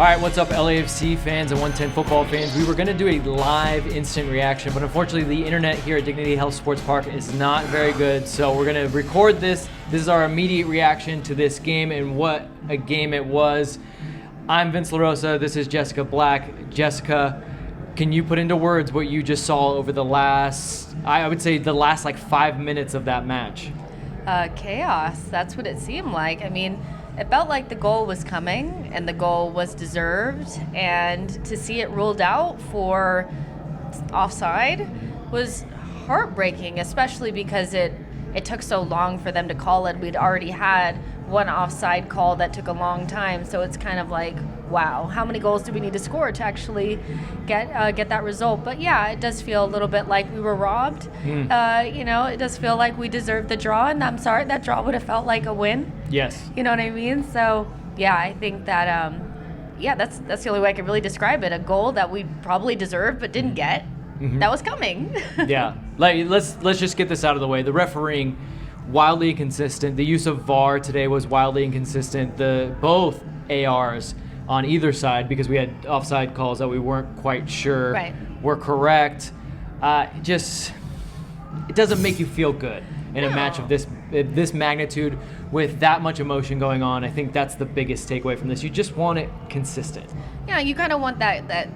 All right, what's up, LAFC fans and 110 football fans? We were going to do a live instant reaction, but unfortunately the internet here at Dignity Health Sports Park is not very good, so we're going to record this. This is our immediate reaction to this game, and what a game it was. I'm Vince LaRosa. This is Jessica Black. Jessica, can you put into words what you just saw over the last, I would say the last like 5 minutes of that match? Chaos. That's what it seemed like. I mean, it felt like the goal was coming and the goal was deserved, and to see it ruled out for offside was heartbreaking, especially because it took so long for them to call it. We'd already had one offside call that took a long time, so it's kind of like, wow, how many goals do we need to score to actually get that result? But yeah, it does feel a little bit like we were robbed. It does feel like we deserved the draw, and I'm sorry, that draw would have felt like a win. Yes. You know what I mean? So yeah, I think that that's the only way I can really describe it. A goal that we probably deserved but didn't get. That was coming. Yeah. Let's just get this out of the way. The refereeing, wildly inconsistent. The use of VAR today was wildly inconsistent. Both ARs on either side, because we had offside calls that we weren't quite sure were correct. It doesn't make you feel good in a match of this magnitude with that much emotion going on. I think that's the biggest takeaway from this. You just want it consistent. Yeah, you kind of want that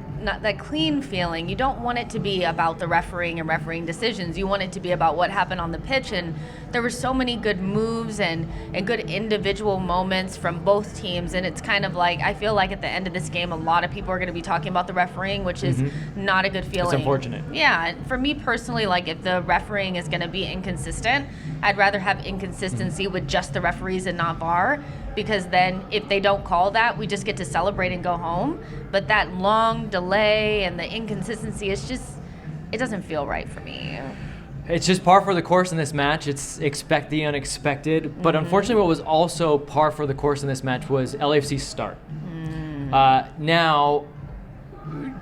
clean feeling. You don't want it to be about the refereeing and refereeing decisions. You want it to be about what happened on the pitch, and there were so many good moves and good individual moments from both teams, and it's kind of like, I feel like at the end of this game, a lot of people are going to be talking about the refereeing, which is not a good feeling. It's unfortunate. Yeah, for me personally, like, if the refereeing is going to be inconsistent, I'd rather have inconsistency with just the referees and not VAR, because then if they don't call that, we just get to celebrate and go home. But that long delay and the inconsistency, it doesn't feel right for me. It's just par for the course in this match. It's expect the unexpected. But unfortunately, what was also par for the course in this match was LAFC's start. Now,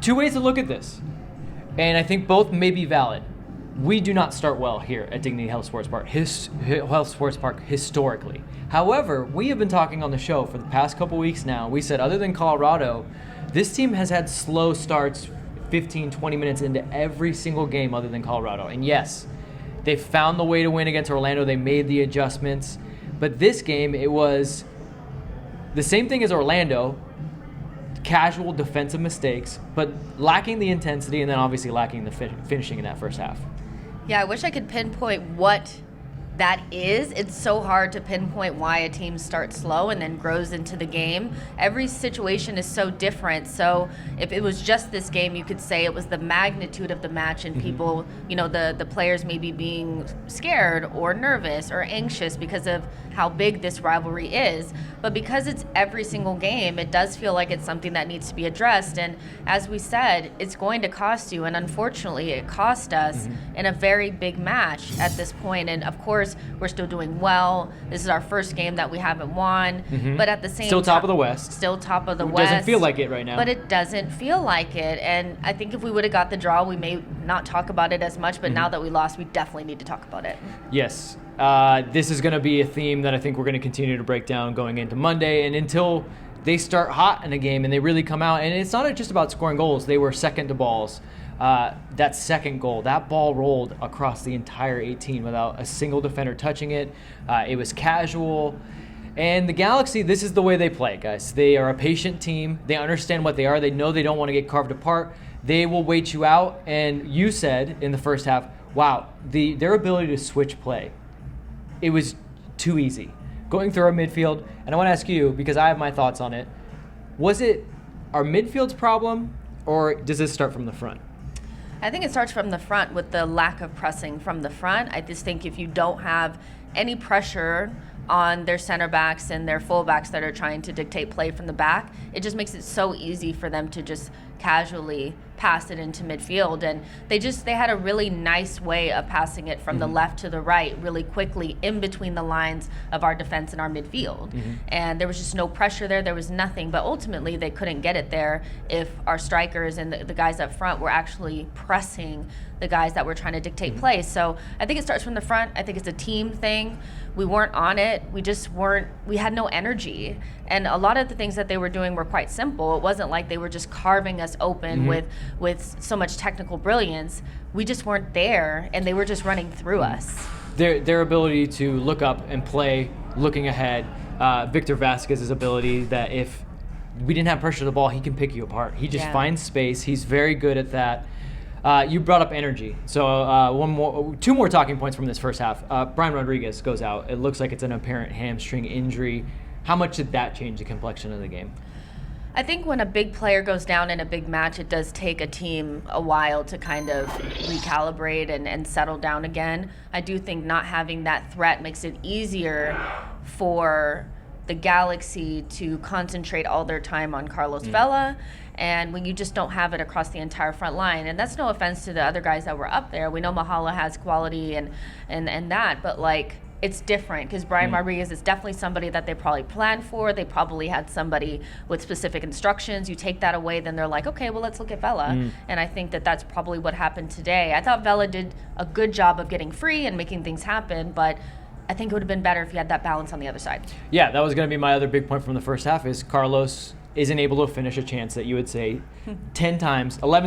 two ways to look at this, and I think both may be valid. We do not start well here at Dignity Health Sports Park, historically. However, we have been talking on the show for the past couple weeks now. We said, other than Colorado, this team has had slow starts 15, 20 minutes into every single game other than Colorado. And yes, they found the way to win against Orlando. They made the adjustments. But this game, it was the same thing as Orlando, casual defensive mistakes, but lacking the intensity, and then obviously lacking the finishing in that first half. Yeah, I wish I could pinpoint what that is. It's so hard to pinpoint why a team starts slow and then grows into the game. Every situation is so different. So if it was just this game, you could say it was the magnitude of the match and people, the players maybe being scared or nervous or anxious because of how big this rivalry is. But because it's every single game, it does feel like it's something that needs to be addressed. And as we said, it's going to cost you. And unfortunately, it cost us in a very big match at this point. And of course, we're still doing well. This is our first game that we haven't won. But at the same time, still top of the West. Still top of the West. Doesn't feel like it right now. But it doesn't feel like it. And I think if we would have got the draw, we may not talk about it as much. But now that we lost, we definitely need to talk about it. Yes. This is going to be a theme that I think we're going to continue to break down going into Monday, and until they start hot in a game and they really come out. And it's not just about scoring goals. They were second to balls. That second goal, that ball rolled across the entire 18 without a single defender touching it. It was casual. And the Galaxy, this is the way they play, guys. They are a patient team. They understand what they are. They know they don't want to get carved apart. They will wait you out. And you said in the first half, wow, their ability to switch play, it was too easy. Going through our midfield, and I want to ask you, because I have my thoughts on it, was it our midfield's problem, or does this start from the front? I think it starts from the front with the lack of pressing from the front. I just think if you don't have any pressure on their center backs and their fullbacks that are trying to dictate play from the back, it just makes it so easy for them to just casually pass it into midfield. And they had a really nice way of passing it from the left to the right really quickly in between the lines of our defense and our midfield. And there was just no pressure there. There was nothing. But ultimately, they couldn't get it there if our strikers and the guys up front were actually pressing the guys that were trying to dictate play. So I think it starts from the front. I think it's a team thing. We weren't on it. We had no energy. And a lot of the things that they were doing were quite simple. It wasn't like they were just carving us open with so much technical brilliance. We just weren't there, and they were just running through us. Their ability to look up and play looking ahead, Victor Vasquez's ability that if we didn't have pressure to the ball, he can pick you apart. He just finds space. He's very good at that. You brought up energy. So two more talking points from this first half. Brian Rodriguez goes out. It looks like it's an apparent hamstring injury. How much did that change the complexion of the game? I think when a big player goes down in a big match, it does take a team a while to kind of recalibrate and settle down again. I do think not having that threat makes it easier for the Galaxy to concentrate all their time on Carlos Vela, and when you just don't have it across the entire front line. And that's no offense to the other guys that were up there. We know Mahala has quality and that, but like, it's different because Brian Rodriguez is definitely somebody that they probably planned for. They probably had somebody with specific instructions. You take that away, then they're like, okay, well, let's look at Vela. And I think that that's probably what happened today. I thought Vela did a good job of getting free and making things happen, but I think it would have been better if you had that balance on the other side. Yeah, that was going to be my other big point from the first half is Carlos isn't able to finish a chance that you would say 11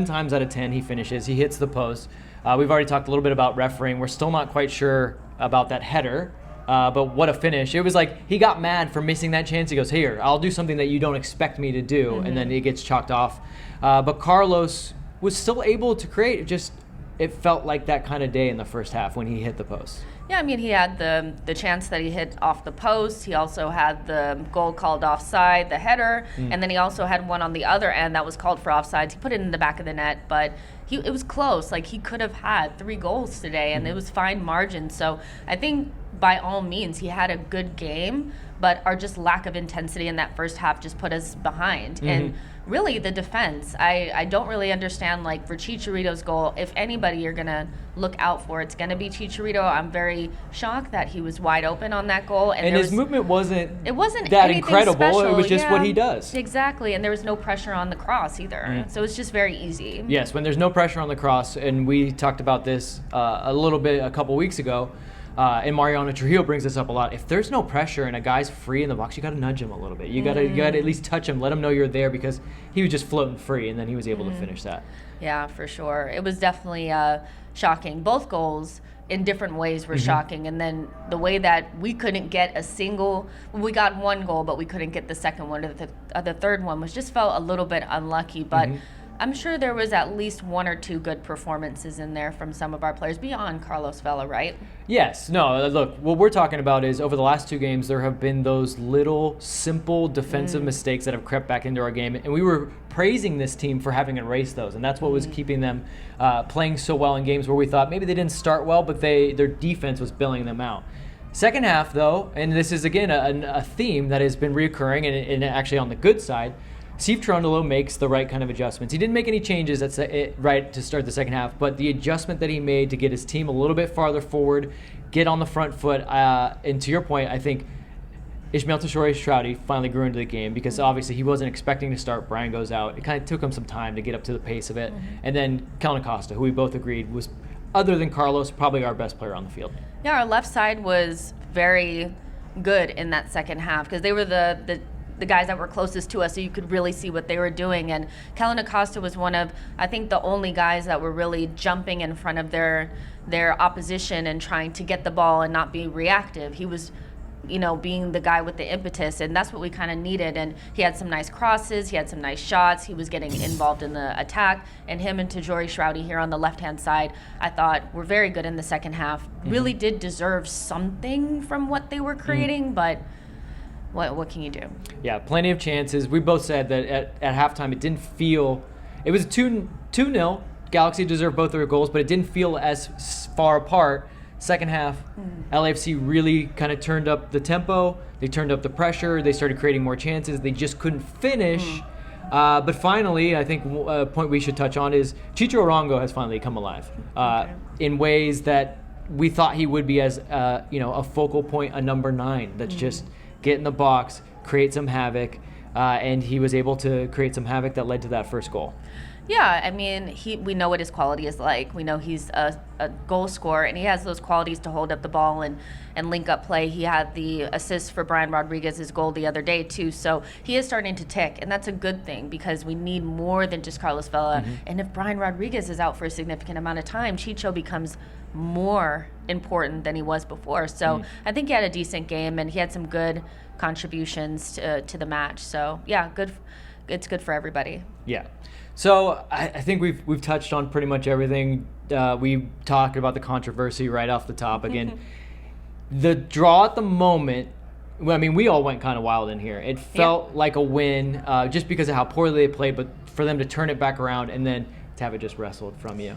times out of 10 he finishes. He hits the post. We've already talked a little bit about refereeing. We're still not quite sure about that header, but what a finish. It was like he got mad for missing that chance. He goes, here, I'll do something that you don't expect me to do, and then it gets chalked off. But Carlos was still able to create. It felt like that kind of day in the first half when he hit the post. Yeah, I mean, he had the chance that he hit off the post. He also had the goal called offside, the header, and then he also had one on the other end that was called for offsides. He put it in the back of the net, but it was close. Like, he could have had 3 goals today, and it was fine margin. So I think by all means he had a good game, but our just lack of intensity in that first half just put us behind. And really the defense, I don't really understand, like, for Chicharito's goal, if anybody you're going to look out for, it's going to be Chicharito. I'm very shocked that he was wide open on that goal. And his movement wasn't that incredible. Special. It was just what he does. Exactly, and there was no pressure on the cross either. So it's just very easy. Yes, when there's no pressure on the cross, and we talked about this a little bit a couple weeks ago, and Mariano Trujillo brings this up a lot. If there's no pressure and a guy's free in the box, you got to nudge him a little bit. You got to at least touch him, let him know you're there, because he was just floating free, and then he was able to finish that. Yeah, for sure. It was definitely shocking. Both goals in different ways were shocking, and then the way that we couldn't get we got one goal, but we couldn't get the second one, or the third one just felt a little bit unlucky, but I'm sure there was at least 1 or 2 good performances in there from some of our players beyond Carlos Vela, right? Yes. No, look, what we're talking about is over the last 2 games, there have been those little, simple defensive mistakes that have crept back into our game. And we were praising this team for having erased those. And that's what was keeping them playing so well in games where we thought maybe they didn't start well, but their defense was bailing them out. Second half, though, and this is, again, a theme that has been reoccurring, and actually on the good side, Steve Trundle makes the right kind of adjustments. He didn't make any changes right to start the second half, but the adjustment that he made to get his team a little bit farther forward, get on the front foot, and to your point, I think Ishmael Teshouri-Shroudy finally grew into the game because obviously he wasn't expecting to start. Brian goes out. It kind of took him some time to get up to the pace of it. And then Kellen Acosta, who we both agreed was, other than Carlos, probably our best player on the field. Yeah, our left side was very good in that second half because they were the guys that were closest to us, so you could really see what they were doing. And Kellen Acosta was one of, I think, the only guys that were really jumping in front of their opposition and trying to get the ball and not be reactive. He was, being the guy with the impetus, and that's what we kind of needed. And he had some nice crosses, he had some nice shots, he was getting involved in the attack, and him and Teshouri-Shroudy here on the left-hand side, I thought were very good in the second half. Really did deserve something from what they were creating, but what can you do? Yeah, plenty of chances. We both said that at halftime it didn't feel, it was 2-0. Galaxy deserved both their goals, but it didn't feel as far apart. Second half, LAFC really kind of turned up the tempo. They turned up the pressure. They started creating more chances. They just couldn't finish. But finally, I think a point we should touch on is Chicho Arango has finally come alive in ways that we thought he would be as a focal point, a number 9 that's just get in the box, create some havoc, and he was able to create some havoc that led to that first goal. Yeah, I mean, we know what his quality is like. We know he's a goal scorer, and he has those qualities to hold up the ball and link up play. He had the assist for Brian Rodriguez's goal the other day, too. So he is starting to tick, and that's a good thing because we need more than just Carlos Vela. And if Brian Rodriguez is out for a significant amount of time, Chicho becomes more important than he was before. So I think he had a decent game, and he had some good contributions to the match. So, yeah, good. It's good for everybody. Yeah. So I think we've touched on pretty much everything. We talked about the controversy right off the top. Again, the draw at the moment, I mean, we all went kind of wild in here. It felt like a win just because of how poorly they played, but for them to turn it back around and then to have it just wrestled from you.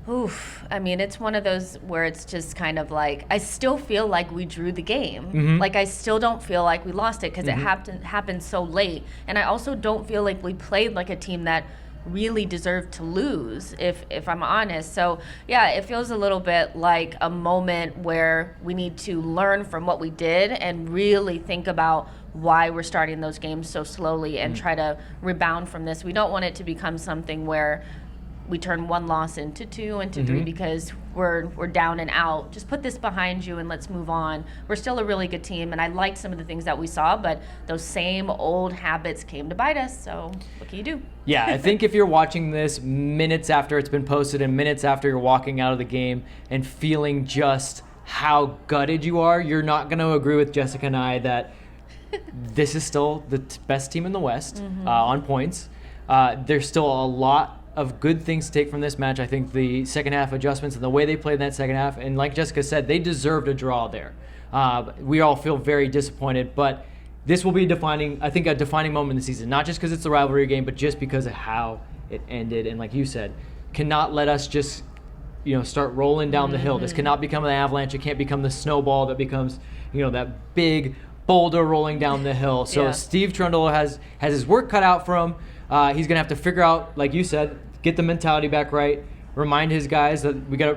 Oof. I mean, it's one of those where it's just kind of like, I still feel like we drew the game. Like, I still don't feel like we lost it because it happened so late. And I also don't feel like we played like a team that really deserved to lose, if I'm honest. So, yeah, it feels a little bit like a moment where we need to learn from what we did and really think about why we're starting those games so slowly and try to rebound from this. We don't want it to become something where we turn one loss into 2, into 3 because we're down and out. Just put this behind you and let's move on. We're still a really good team, and I liked some of the things that we saw, but those same old habits came to bite us, so what can you do? Yeah, I think if you're watching this minutes after it's been posted and minutes after you're walking out of the game and feeling just how gutted you are, you're not going to agree with Jessica and I that this is still the best team in the West on points. There's still a lot of good things to take from this match. I think the second half adjustments and the way they played in that second half, and like Jessica said, they deserved a draw there. We all feel very disappointed, but this will be a defining moment in the season, not just because it's a rivalry game, but just because of how it ended. And like you said, cannot let us just start rolling down the hill. This cannot become an avalanche. It can't become the snowball that becomes that big boulder rolling down the hill. So Steve Trundle has his work cut out for him. He's going to have to figure out, like you said, get the mentality back right, remind his guys that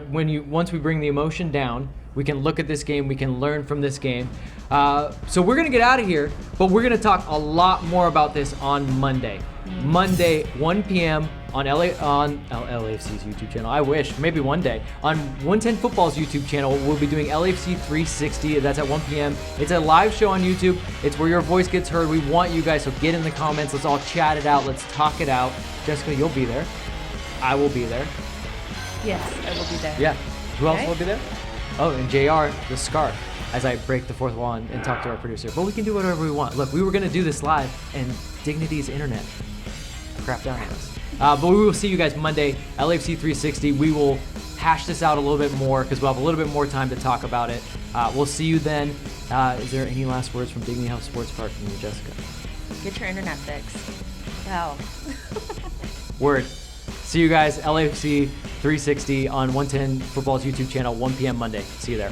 once we bring the emotion down, we can look at this game, we can learn from this game. So we're going to get out of here, but we're going to talk a lot more about this on Monday. Monday, 1 p.m. on LAFC's YouTube channel. I wish, maybe one day. On 110 Football's YouTube channel, we'll be doing LAFC 360. That's at 1 p.m. It's a live show on YouTube. It's where your voice gets heard. We want you guys, so get in the comments. Let's all chat it out. Let's talk it out. Jessica, you'll be there. I will be there. Yes, I will be there. Yeah. Who else will be there? Oh, and JR, the scarf, as I break the fourth wall and talk to our producer. But we can do whatever we want. Look, we were going to do this live, and Dignity's internet crapped out on us. But we will see you guys Monday, LAFC 360. We will hash this out a little bit more because we'll have a little bit more time to talk about it. We'll see you then. Is there any last words from Dignity Health Sports Park from you, Jessica? Get your internet fixed. Wow. Word. See you guys, LAFC 360 on 110 Football's YouTube channel, 1 p.m. Monday. See you there.